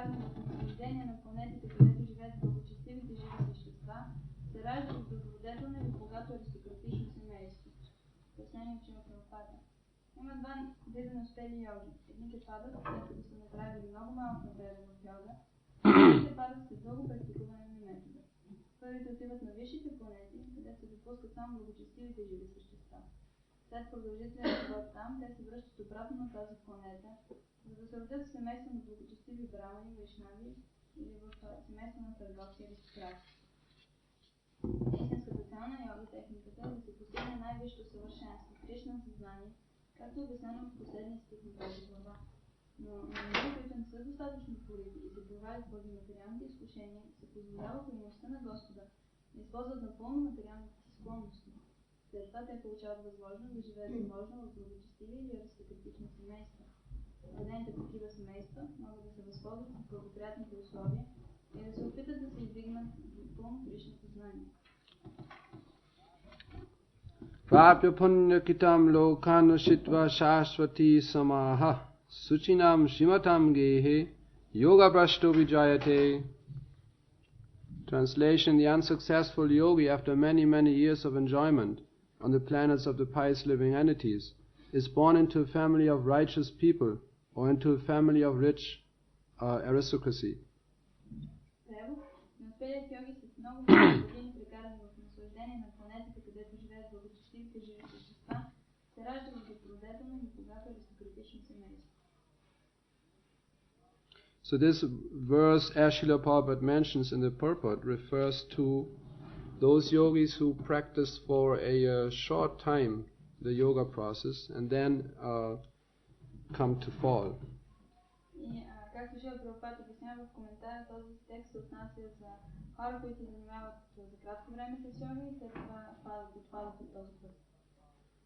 казано в наслаждение на планетите, където живеят благочестивите живи същества, се ражда в добродетелно или богато аристократично семейство. Пояснение от Шрила Прабхупада. Има два вида на успели йоги. Едните падат, след като са направили много малък напредък в йога, другите падат след дълго практикуване на метода. Първите отиват на висшите планети, където се допускат само благочестивите живи същества. След продължителен живот там, те се връщат обратно на тази планета, за да се родят в семейство на благочестиви брамани, вайшнави или в семейство на търговци аристократи. Истинската цел на йога техниката е да се постигне най-висшето съвършенство, Кришна съзнание, както е обяснено в последния стих на тази глава. Но на тези, които не са достатъчно упорити и се провалят поради материалните изкушения, се позволява по милостта на Господа да използват напълно материалните си склонности. След това те получават възможност да живеят възможно в благочестиви или аристократични семейства. Родените такива семейства могат да се възползват от благоприятните условия и да се опитат да се издигнат до пълно Кришна съзнание. Прапя пуньякитам локанушитва шашвати самаха suchinam shimatam gehe yoga prashto vijayate. Translation: the unsuccessful yogi, after many years of enjoyment on the planets of the pious living entities, is born into a family of righteous people or into a family of rich aristocracy. So this verse, as Srila Prabhupada mentions in the purport, refers to those yogis who practice for a short time the yoga process and then come to fall.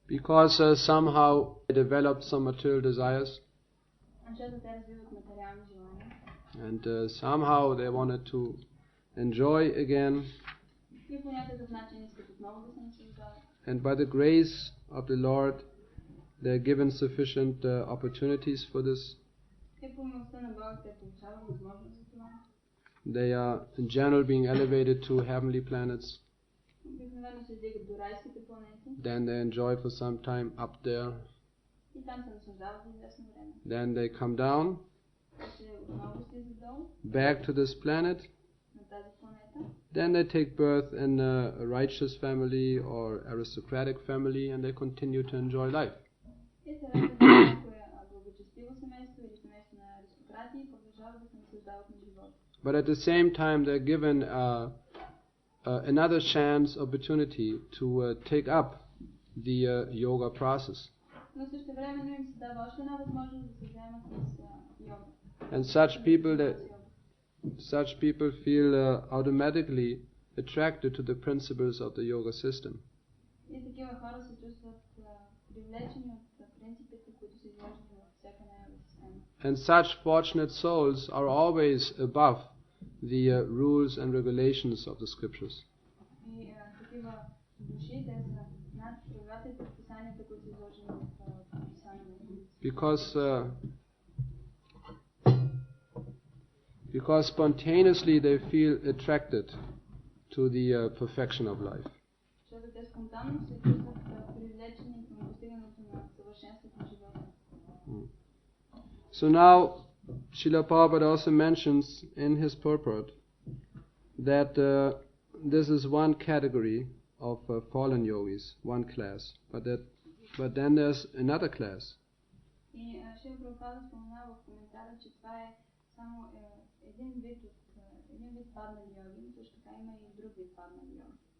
Because somehow they develop some material desires. And somehow they wanted to enjoy again. And by the grace of the Lord, they are given sufficient opportunities for this. They are in general being elevated to heavenly planets. Then they enjoy for some time up there. Then they come down back to this planet. Then they take birth in a righteous family or aristocratic family and they continue to enjoy life. But at the same time they're given another chance, opportunity to take up the yoga process. And such people feel automatically attracted to the principles of the yoga system. And such fortunate souls are always above the rules and regulations of the scriptures. Because spontaneously they feel attracted to the perfection of life. So now Srila Prabhupada also mentions in his purport that this is one category of fallen yogis, one class, but then there's another class.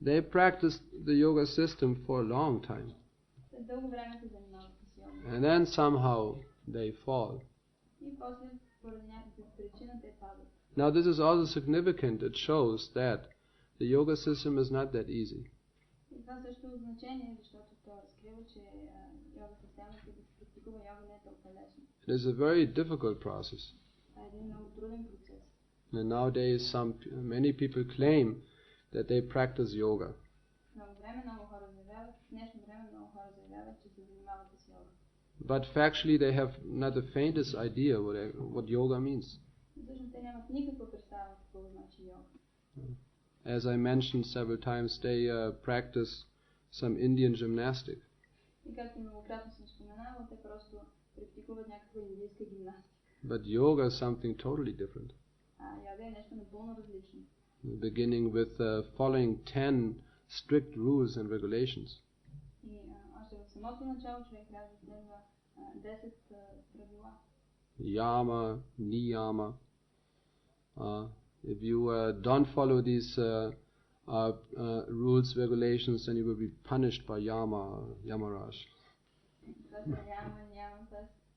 They practice the yoga system for a long time. And then somehow they fall. Now this is also significant. It shows that the yoga system is not that easy. It is a very difficult process. And nowadays many people claim that they practice yoga. But factually they have not the faintest idea what yoga means. Всъщност те нямат никаква представа какво значи йога. As I mentioned several times, they practice some Indian gymnastic. И както многократно съм споменавал, те просто практикуват някаква индийска гимнастика. But yoga is something totally different. А йога е нещо напълно различно. Beginning with following 10 strict rules and regulations. И още в самото начало човек трябва да следва 10 правила. Yama, niyama. If you don't follow these rules, regulations, then you will be punished by Yamaraj.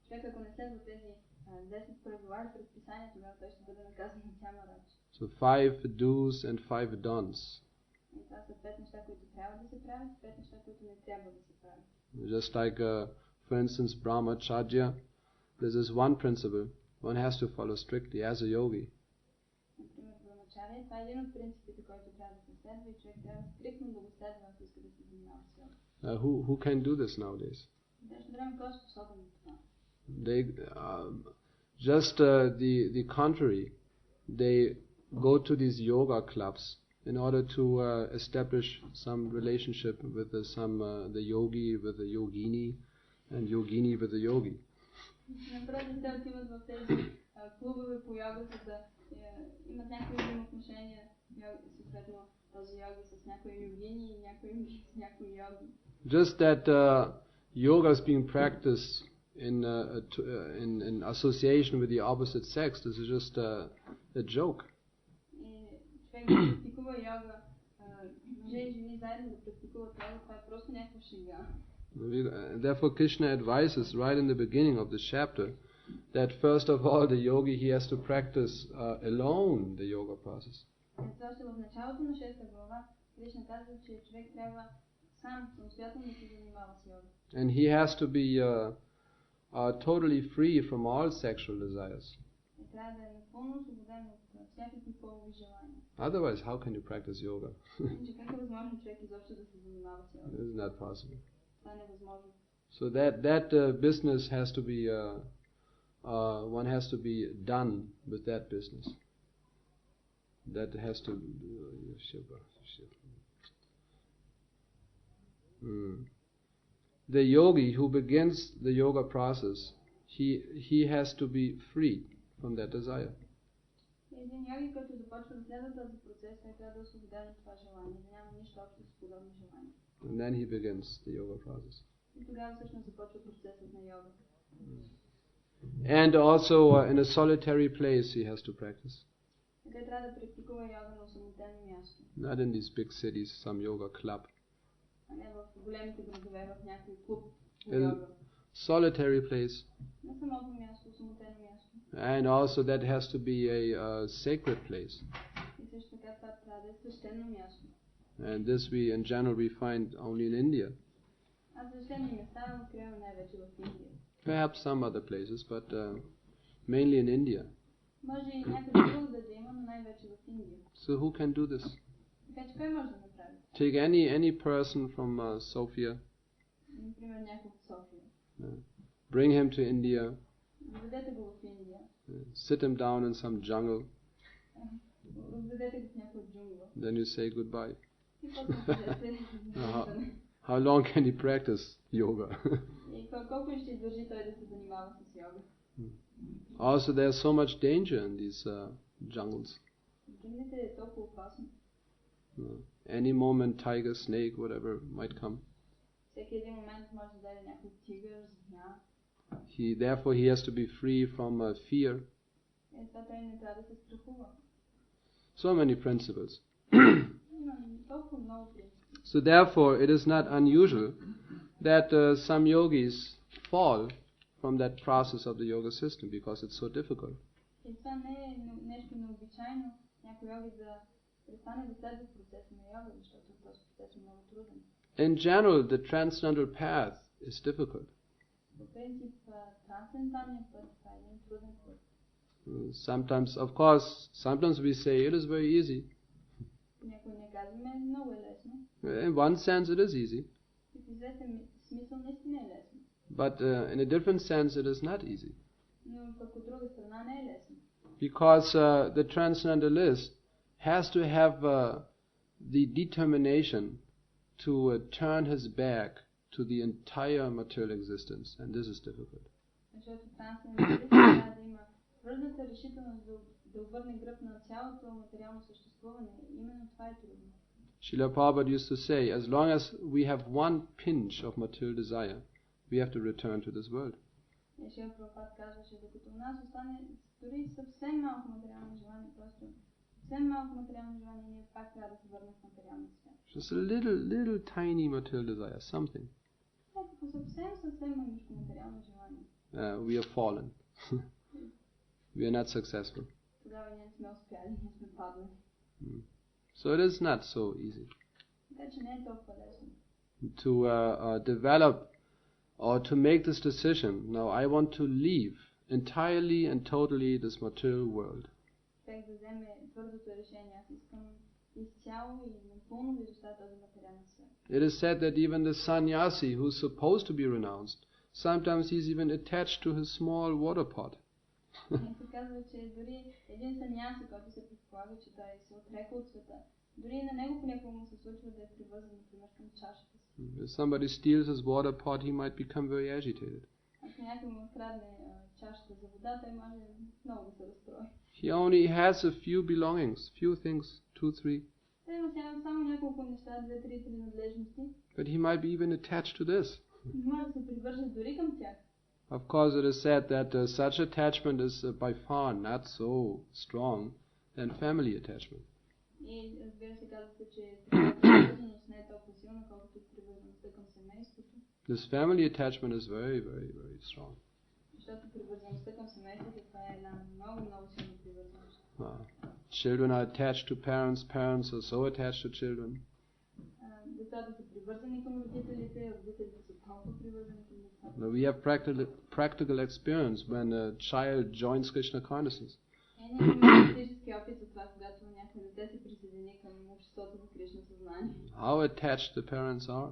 Човек ако не следва тези 10 правила и предписания, тогава той ще бъде наказан от Ямарадж. So 5 do's and 5 don'ts. И това са 5 неща, които трябва да се правят, 5 неща, които не трябва да се правят. Just like, for instance, brahmacharya, this is one principle. One has to follow strictly as a yogi. Например, brahmacharya, това е един от принципите, който трябва да се следва и човек трябва стриктно да го следва, ако иска да се занимава с йога. Who can do this nowadays? В днешно време кой е способен на това? They just the contrary. They go to these yoga clubs in order to establish some relationship with the yogi, with the yogini, and yogini with the yogi. Напротив, те отиват в тези клубове по йога, за да имат някакви взаимоотношения, съответно този йоги с някои йогини и някои йоги с някои йоги. Just that yoga is being practiced in association with the opposite sex. This is just a joke. И човек да практикува йога, мъже и жени заедно да практикуват йога, това е просто някаква шега. Therefore, Krishna advises right in the beginning of the chapter that first of all the yogi he has to practice alone the yoga process. В началото на 6-та глава Кришна казва, че човек трябва сам самостоятелно да се занимава с йога. And he has to be totally free from all sexual desires. И трябва да е напълно освободен от всякакви полови желания. Otherwise, how can you practice yoga? Иначе как е възможно човек изобщо да се занимава с йога? It is not possible. Това е невъзможно. So that business has to be one has to be done with that business. That has to The yogi who begins the yoga process, he has to be free from that desire. Един йоги, който започва да следва този процес, той трябва да е освободен от това желание, да няма нищо общо с подобно желание. And then he begins the yoga process. И тогава всъщност започва процесът на йога. And also in a solitary place he has to practice. Той трябва да практикува йога на самотно място. Not in these big cities, some yoga club. А не в големите градове, в някой клуб по In йога. solitary place. На самото място, самотно място. And also that has to be a sacred place. И също така това трябва да е свещено място. And this we in general we find only in India. А свещени места откриваме най-вече в Индия. Perhaps some other places, but mainly in India. Може и някъде другаде да има, но най-вече в Индия. So who can do this? Така че кой може да направи? Take any person from Sofia. Например, някой от София. Bring him to India. Заведете го в Индия. Sit him down in some jungle. Заведете го в някой джунгла. Then you say goodbye. И после кажете How long can he practice yoga? И колко ще издържи той да се занимава с йога? Also, there's so much danger in these jungles. Джунглите е толкова опасно. Any moment, tiger, snake, whatever might come. Всеки един момент може да даде някой тигър, змия. Therefore, he has to be free from fear. И това той не трябва да се страхува. So many principles. Има толкова много принципи. So therefore, it is not unusual that some yogis fall from that process of the yoga system because it's so difficult. И това не е нещо необичайно, някой йоги да престане да следва процеса на йога, защото този процес е много труден. In general, the transcendental path is difficult. По принцип, трансценденталният път е един труден път. Sometimes, of course, sometimes we say it is very easy. Някой не казваме, много е лесно. In one sense, it is easy. И в известен смисъл наистина е лесно. But in a different sense, it is not easy. Но пък от друга страна не е лесно. Because the transcendentalist has to have the determination to turn his back to the entire material existence, and this is difficult. Защото трансценденталистът трябва да има твърдата решителност да обърне гръб на цялото материално съществуване. Именно това е трудно. Srila Prabhupada used to say, as long as we have one pinch of material desire, we have to return to this world. Шрила Прабхупад казваше, докато у нас остане дори съвсем малко материално желание, просто съвсем малко материално желание, ние пак трябва да се върнем в материалния свят. Just a little tiny material desire, something. Някакво съвсем маничко материално желание. We are fallen. We are not successful. Тогава ние сме успяли, ние сме паднали. So it is not so easy Така че не е толкова лесно. to develop or to make this decision. Now I want to leave entirely and totally this material world. Човек да вземе твърдото решение. Аз искам изцяло и напълно да изоставя този материален свят. It is said that even the sannyasi who is supposed to be renounced, sometimes he is even attached to his small water pot. се казва, че дори един саньяси, който се предполага, че той се отрека от света, дори на него понякога му се случва да е привързан, например, към чашата си. If somebody steals his water pot, he might become very agitated. Ако някой му открадне чашата за вода, той може много да се разстрои. He only has a few belongings, few things, 2-3. Той има само няколко неща, 2-3 принадлежности. But he might be even attached to this. Може да се привърже дори към тях. Of course, it is said that such attachment is by far not so strong than family attachment. И разбира се, казва се, че привързаност не е толкова силна, колкото привързаността към семейството. This family attachment is very, very, very strong. Защото привързаността към семейството, това е една много силна привързаност. Children are attached to parents, parents are so attached to children. Децата са привързани към родителите, родителите са толкова привързани към децата. We have practical experience when a child joins Krishna consciousness. Ние имаме практически опит за това, когато някой дете се присъедини към обществото за Кришна съзнание. How attached the parents are.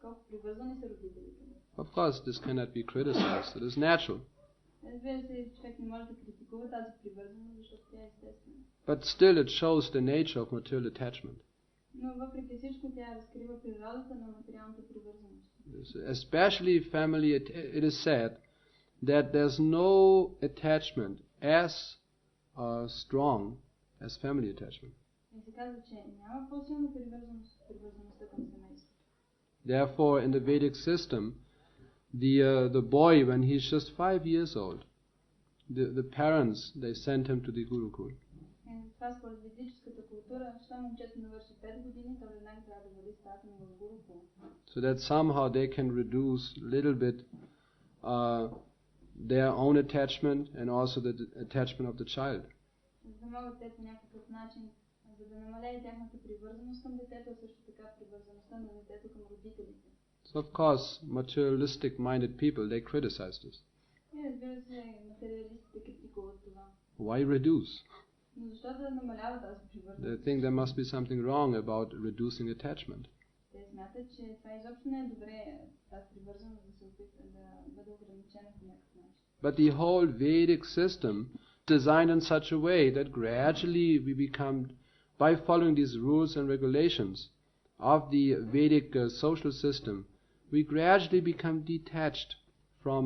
Колко привързани са родителите. Of course, this cannot be criticized. It is natural. Разбира се, човек не може да критикува тази привързаност, защото тя е естествена. But still, it shows the nature of material attachment. Но въпреки всичко тя разкрива природата на материалната привързаност. Especially family, it is said that there's no attachment as strong as family attachment. И се казва, че няма по-силна привързаност от привързаността към семейството. Therefore, in the Vedic system, the boy, when he's just 5 years old, the parents, they send him to the Gurukul. Това според ведическата култура, щом момчето навърши 5 години, то веднага трябва да бъде изпратено в Гурукул. So that somehow they can reduce a little bit their own attachment and also the attachment of the child. За да могат те по някакъв начин, за да намалее тяхната привързаност към детето, а също така привързаността на детето към родителите. So of course, materialistic-minded people, they criticize this. И разбира се, материалистите критикуват това. Why reduce? Но защо да намалява тази привързаност? They think there must be something wrong about reducing attachment. Те смятат, че това изобщо не е добре, тази привързаност да се опита да бъде ограничена по някакъв начин. But the whole Vedic system is designed in such a way that gradually we become, by following these rules and regulations of the Vedic social system, we gradually become detached from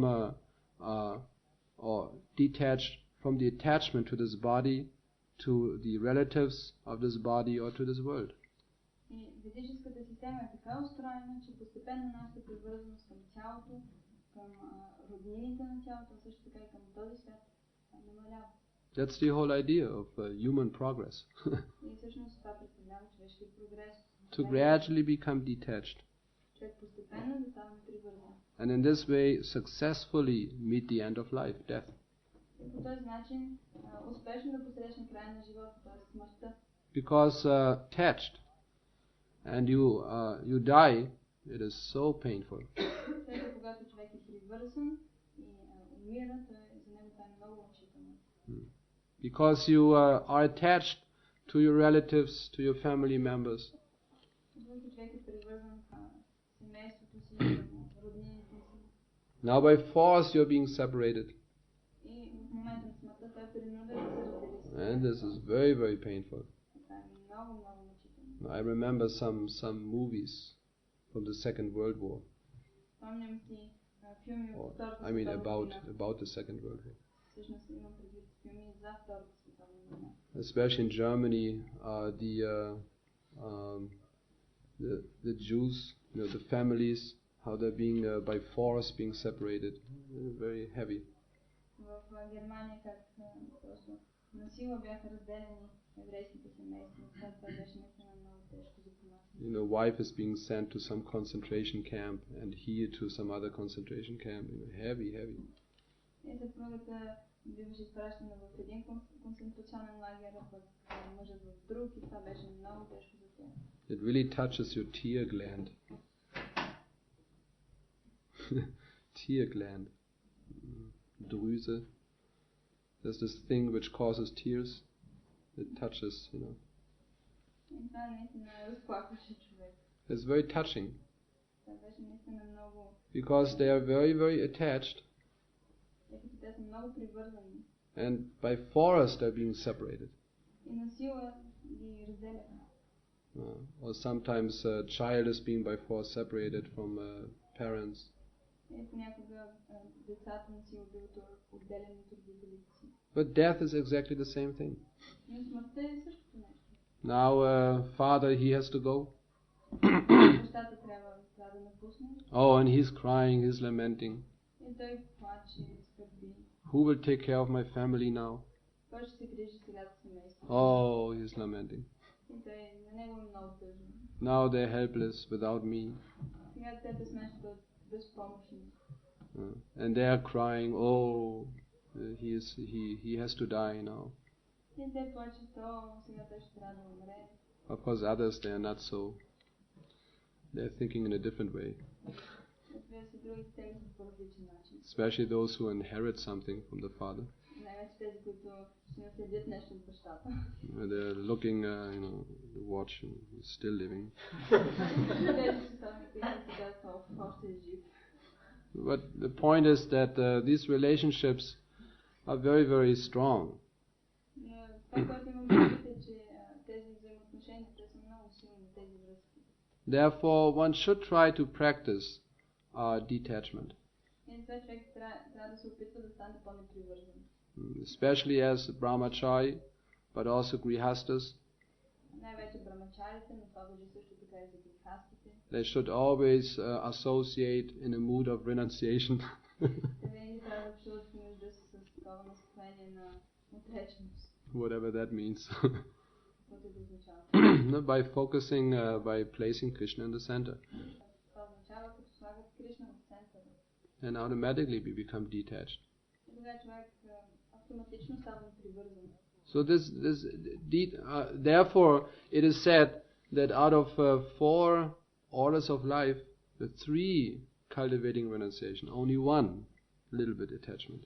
the attachment to this body, to the relatives of this body or to this world. И ведическата система е така устроена, че постепенно нашата привързаност към тялото, към роднините на тялото, също така и към този свят намалява. That's the whole idea of human progress. И всъщност това представлява човешкия прогрес. To gradually become detached. Човек постепенно да стане привързан. And in this way successfully meet the end of life, death. И по този начин успешно да посрещне края на живота, т.е. смъртта. Because attached and you die, it is so painful. След когато човек е привързан и умира, за него това е много мъчително. Because you are attached to your relatives, to your family members. Защото човек е привързан към семейството си, към роднините си. Now by force you are being separated. И в момента на смъртта той е принуден да се And this is very, very painful. Това е много, много мъчително. I remember some movies from the Second World War. Спомням си филми от Втората I mean световна война. about the Second World War. Всъщност имам предвид филми за Втората световна война. Especially in Germany, the Jews, the families, how they're being by force being separated, very heavy. В Германия как просто насила бяха разделени еврейските семейства. Това беше наистина много тежко за понасяне. Wife is being sent to some concentration camp and he to some other concentration camp. Heavy. И съпругата биваше изпращана в един концентрационен лагер, а пък мъжът в друг, и това беше много тежко за тях. It really touches your tear gland. Tear gland. Drüse. There's this thing which causes tears. It touches, И това наистина разплакваше човек. It's very touching. Това беше наистина много. Because they are very, very attached. Те са много привързани. And by force they're being separated. И насила ги разделяха. Or sometimes a child is being by force separated from parents. But death is exactly the same thing. Now father, he has to go. Oh, and he's crying, he's lamenting. Who will take care of my family now? Oh, he's lamenting. Now they're helpless without me. And they are crying, oh, he has to die now. Of course others, they are not so. They're thinking in a different way. Especially those who inherit something from the father. They're looking, the watch, and he's still living. But the point is that these relationships are very, very strong. Therefore, one should try to practice detachment. Especially as brahmachari, but also grihastas. They should always associate in a mood of renunciation. Whatever that means. By focusing, by placing Krishna in the center. And automatically we become detached. So therefore it is said that out of 4 orders of life, the 3 cultivating renunciation, only 1 little bit attachment.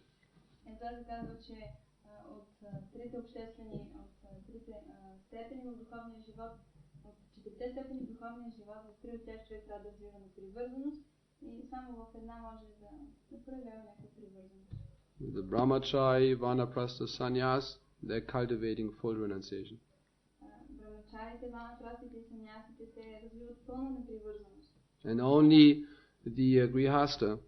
The brahmachari, vanaprastha, sannyas, they're cultivating full renunciation. And only the grihastha,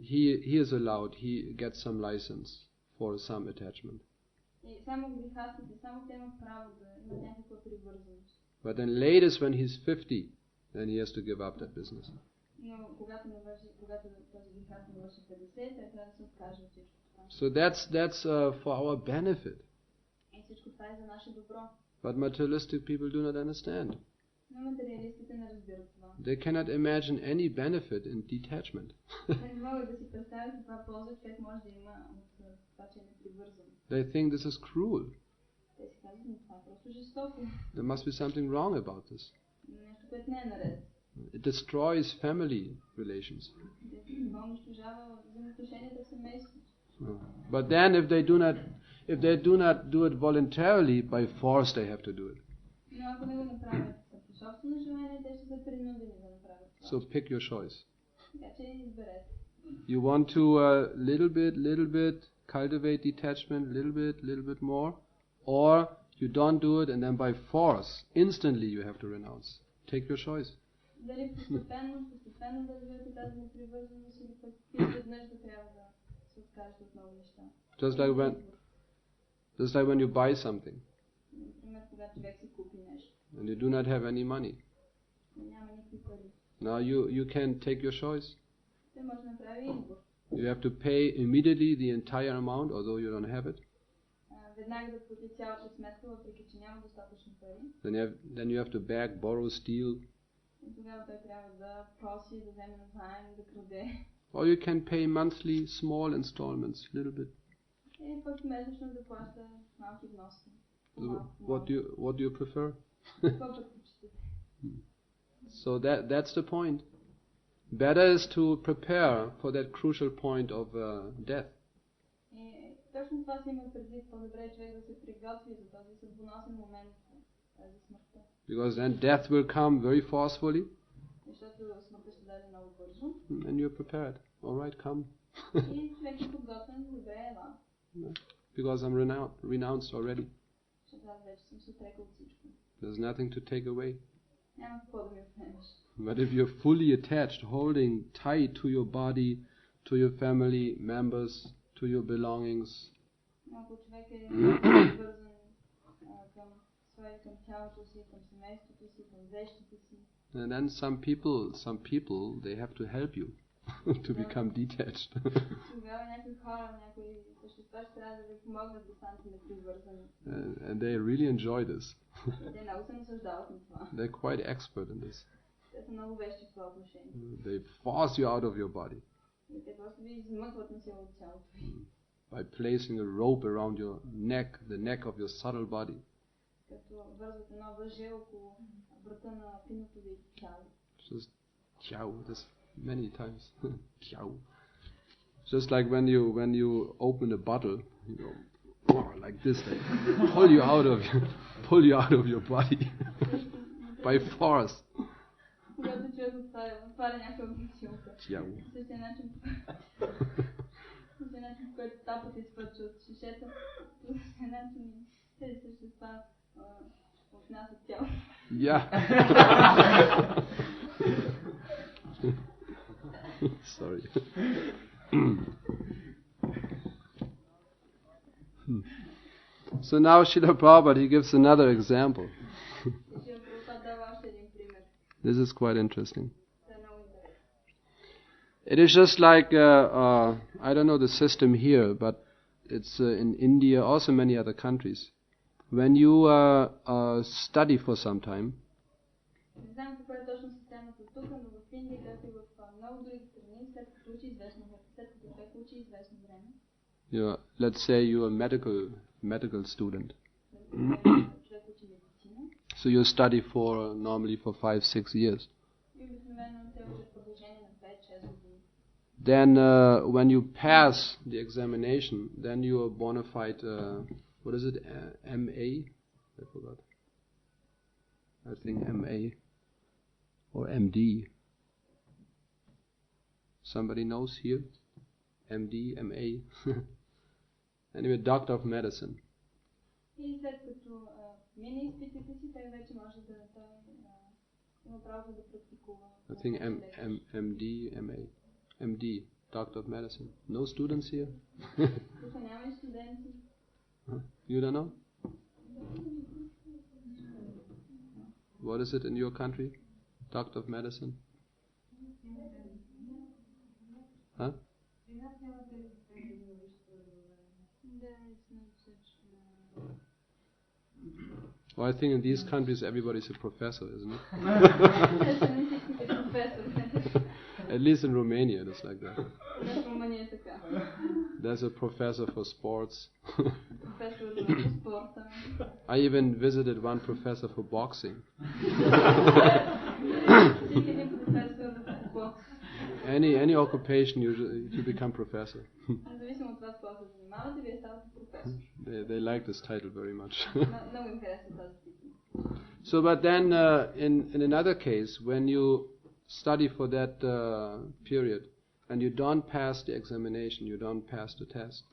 he is allowed, he gets some license for some attachment. But then latest when he's 50, then he has to give up that business. So that's for our benefit. But materialistic people do not understand. They cannot imagine any benefit in detachment. They think this is cruel. There must be something wrong about this. It destroys family relations. But then if they do not do it voluntarily, by force they have to do it. So pick your choice. You want to little bit cultivate detachment, little bit more, or you don't do it and then by force, instantly you have to renounce. Take your choice. Дали постепенно да развивате тази непривързаност или пък изведнъж да трябва да се откажете от много неща. Just like when you buy something. Например, когато човек си купи нещо. And you do not have any money. Няма никакви пари. Now you can take your choice. Той може да направи избор. You have to pay immediately the entire amount, although you don't have it. Веднага да плати цялата сметка, въпреки че няма достатъчно пари. Then you have to beg, borrow, steal. И тогава той трябва да проси, да вземе назаем, да краде. Or you can pay monthly small installments, little bit. И пък месечно да плаща малки вноски. What do you prefer? Какво предпочитате? So that's the point. Better is to prepare for that crucial point of death. И точно това си има предвид, по-добре човек да се приготви за този съдбоносен момент за смъртта. Because then death will come very forcefully. Защото смъртта ще даде много бързо. And you're prepared. All right, come. И човек е подготвен, добре, ела. Because I'm renounced already. Защото аз вече съм се отрекал от всичко. There's nothing to take away. Няма какво да ми отнемеш. But if you're fully attached, holding tight to your body, to your family members, to your belongings, ако човек е свързан към тялото си, към семейството си, към вещите си, and then some people, they have to help you to become detached. тогава някои хора, някои същества ще трябва да ви помогнат да станете непривързани. And they really enjoy this. Те много се наслаждават на това. They're quite expert in this. Те са много вещи в това отношение. They force you out of your body И те просто ви измъкват на сила от тялото ви. by placing a rope around your neck, the neck of your subtle body. Като вързват едно въже около врата на финото ви тяло. Just ciao, this many times. Ciao. Just like when you open a bottle, you know, like this, they pull you out of your body by force. Когато човек отваря някаква бутилка. Ciao. Същия начин, в който тапът изпъчва от шишета, по същия начин тези същества отнасят тяло. Yeah. Sorry. So now Srila Prabhupada, he gives another example. This is quite interesting. It is just like, I don't know the system here, but it's in India, also many other countries. When you study for some time, let's say you're a medical student. So you study normally for 5-6 years. Then when you pass the examination, then you are bona fide, what is it, MA? I forgot. I think MA or MD. Somebody knows here? MD, MA. Anyway, doctor of medicine. И след като мине изпитите си, той вече може да има право да практикува. I think MD, MA. MD, doctor of medicine. No students here? Тук няма и студенти. You don't know? What is it in your country? Doctor of medicine? Huh? Well, I think in these countries everybody's a professor, isn't it? At least in Romania it's like that. There's a professor for sports. I even visited one professor for boxing. Any occupation you become professor. They like this title very much. So, but then in another case, when you study for that period and you don't pass the examination, you don't pass the test.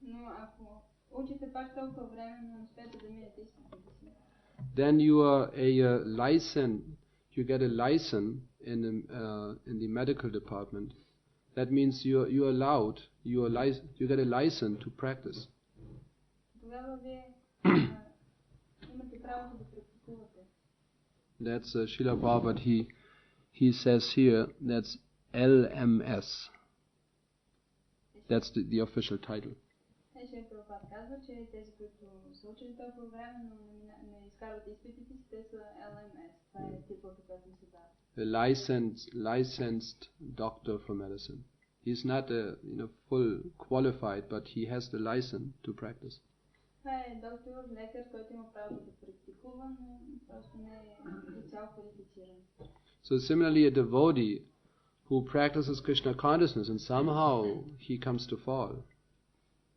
Но ако учите пак толкова време, но не успеете да минете изпитите си. Then you are a license. You get a license in the medical department. That means you are allowed. You get a license to practice. Тогава вие имате правото да практикувате. That's Srila Prabhupada. He says here that's LMS. That's the official title. Шрила Прабхупада казва, че тези, които са учили толкова време, но не изкарват изпитите си, те са LMS. Това е титлата, която им се дава. A licensed doctor for medicine. He's not full qualified, but he has the license to practice. Това е доктор, лекар, който има право да практикува, но просто не е цяло квалифициран. So similarly, a devotee who practices Krishna consciousness and somehow he comes to fall.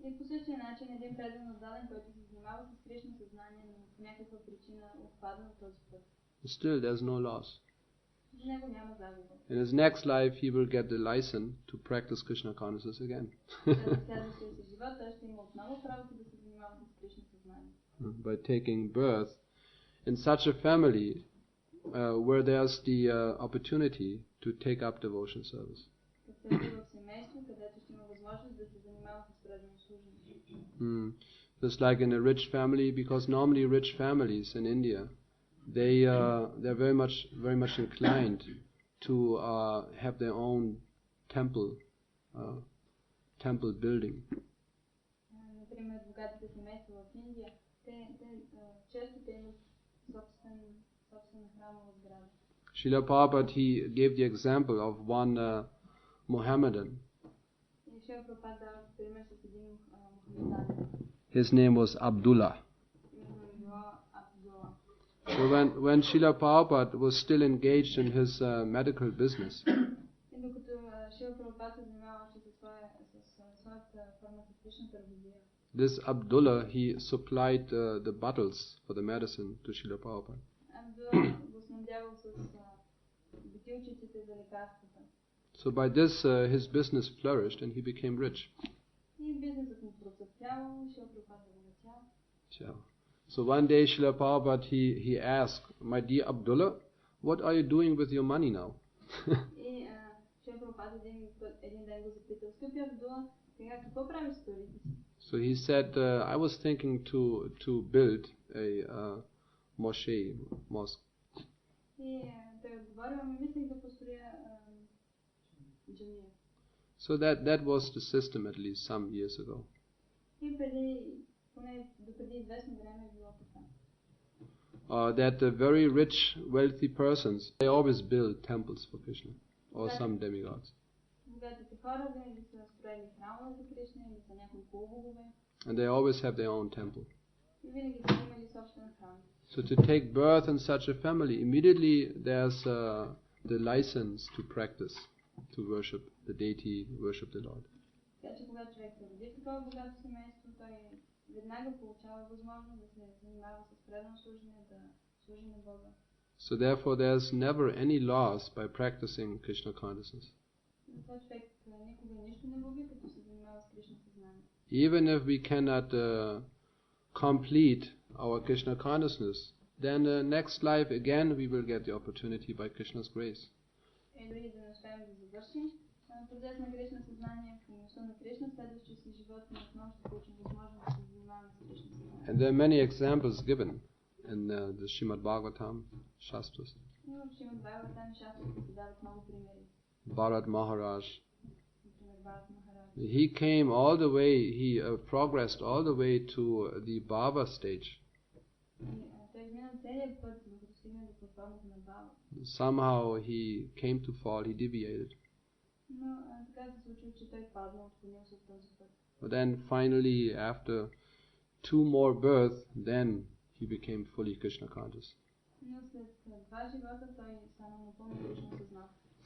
И по същия начин един предан отдаден, който се занимава с Кришна съзнание, но по някаква причина отпадна от този път. Still, there's no loss. За него няма загуба. In his next life, he will get the license to practice Krishna consciousness again. Следващия си живот той ще има отново правото да се занимава с Кришна съзнание. By taking birth in such a family where there's the opportunity to take up devotion service. В семейство, където ще има възможност да се занимава с преданно служение. Just like in a rich family, because normally rich families in India, they're very much inclined to have their own temple building. Например, богатите семейства в Индия, те често имат собствена храмова сграда. Srila Prabhupada, he gave the example of one Mohammedan. His name was Abdullah. So when Srila Prabhupada was still engaged in his medical business, this Abdullah, he supplied the bottles for the medicine to Srila Prabhupada. So by this his business flourished and he became rich. So one day Srila Prabhupada he asked, "My dear Abdullah, what are you doing with your money now?" So he said, "I was thinking to build a mosque." So that was the system at least some years ago. That the very rich, wealthy persons, they always build temples for Krishna or some demigods. And they always have their own temple. So to take birth in such a family, immediately there's the license to practice, to worship the deity, worship the Lord. So therefore there's never any loss by practicing Krishna consciousness. Even if we cannot complete our Krishna consciousness, then next life again we will get the opportunity by Krishna's grace. And there are many examples given in the Srimad Bhagavatam Shastras. Bharat Maharaj, he came all the way, he progressed all the way to the Bhava stage. Somehow he came to fall, he deviated. But then finally, after 2 more births, then he became fully Krishna conscious.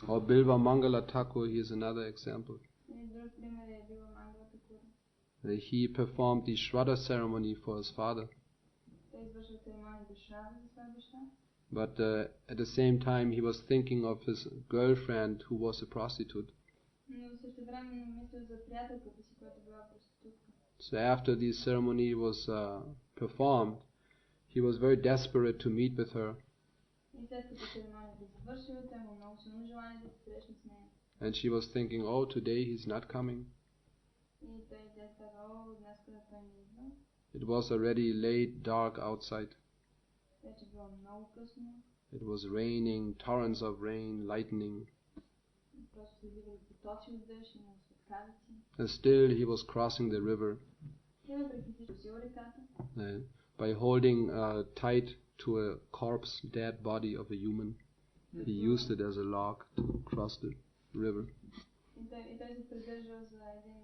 Or Bilva Mangala Thakur, he is another example. He performed the Shraddha ceremony for his father. But at the same time he was thinking of his girlfriend who was a prostitute. So after the ceremony was performed, he was very desperate to meet with her. И след като церемонията е завършила, той има много силно желание да се срещне с нея. And she was thinking, oh, today he's not coming. И той каза, о, днес той не идва. It was already late, dark outside. Вече било много късно. It was raining, torrents of rain, lightning. Просто се изливали потоци от дъжд, имало светкавици. And still he was crossing the river И въпреки всичко сил реката. By holding tight to a corpse, dead body of a human. He used it as a log to cross the river. И той се придържал за един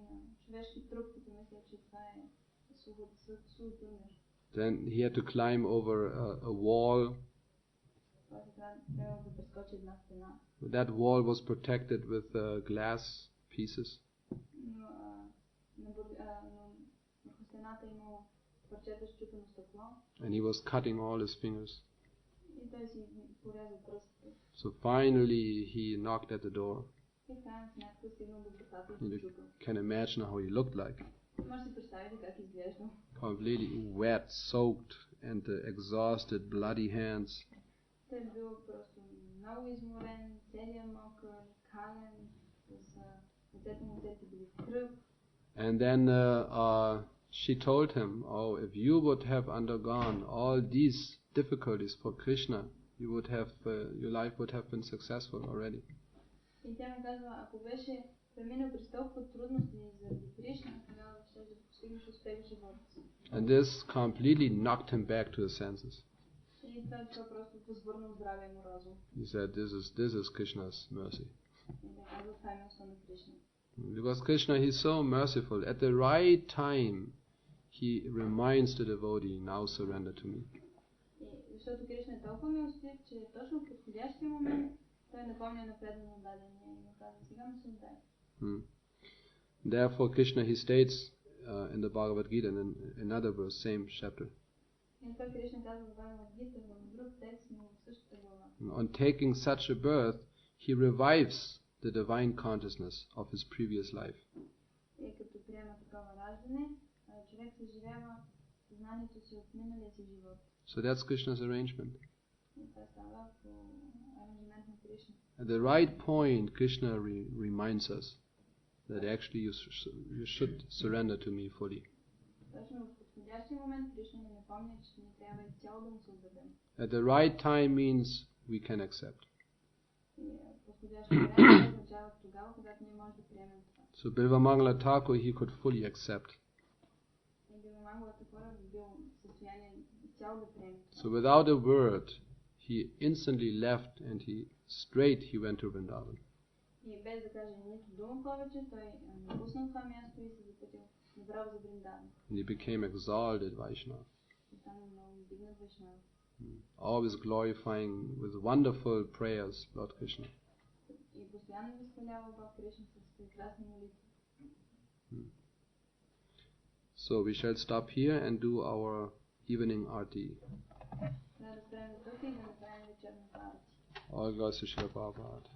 човешки труп, като мисля, че това е сух умер. Then he had to climb over a wall. That wall was protected with glass pieces. And he was cutting all his fingers. So finally he knocked at the door. You can imagine how he looked like. Completely wet, soaked, and exhausted, bloody hands. And then she told him, oh, if you would have undergone all these difficulties for Krishna, you would have your life would have been successful already. And this completely knocked him back to his senses. He said, this is Krishna's mercy. Because Krishna, he's so merciful. At the right time, he reminds the devotee, now surrender to me. Therefore, Krishna, he states in the Bhagavad Gita, in another verse, same chapter. On taking such a birth, he revives the divine consciousness of his previous life. So that's Krishna's arrangement. At the right point, Krishna reminds us that actually you should surrender to me fully. At the right time means we can accept. So Bilvamangala Thakur, he could fully accept. So without a word, he instantly left and he went to Vrindavan. And he became exalted Vaishnava. Always glorifying with wonderful prayers Lord Krishna. So we shall stop here and do our evening arti. All glories to Srila Prabhupada.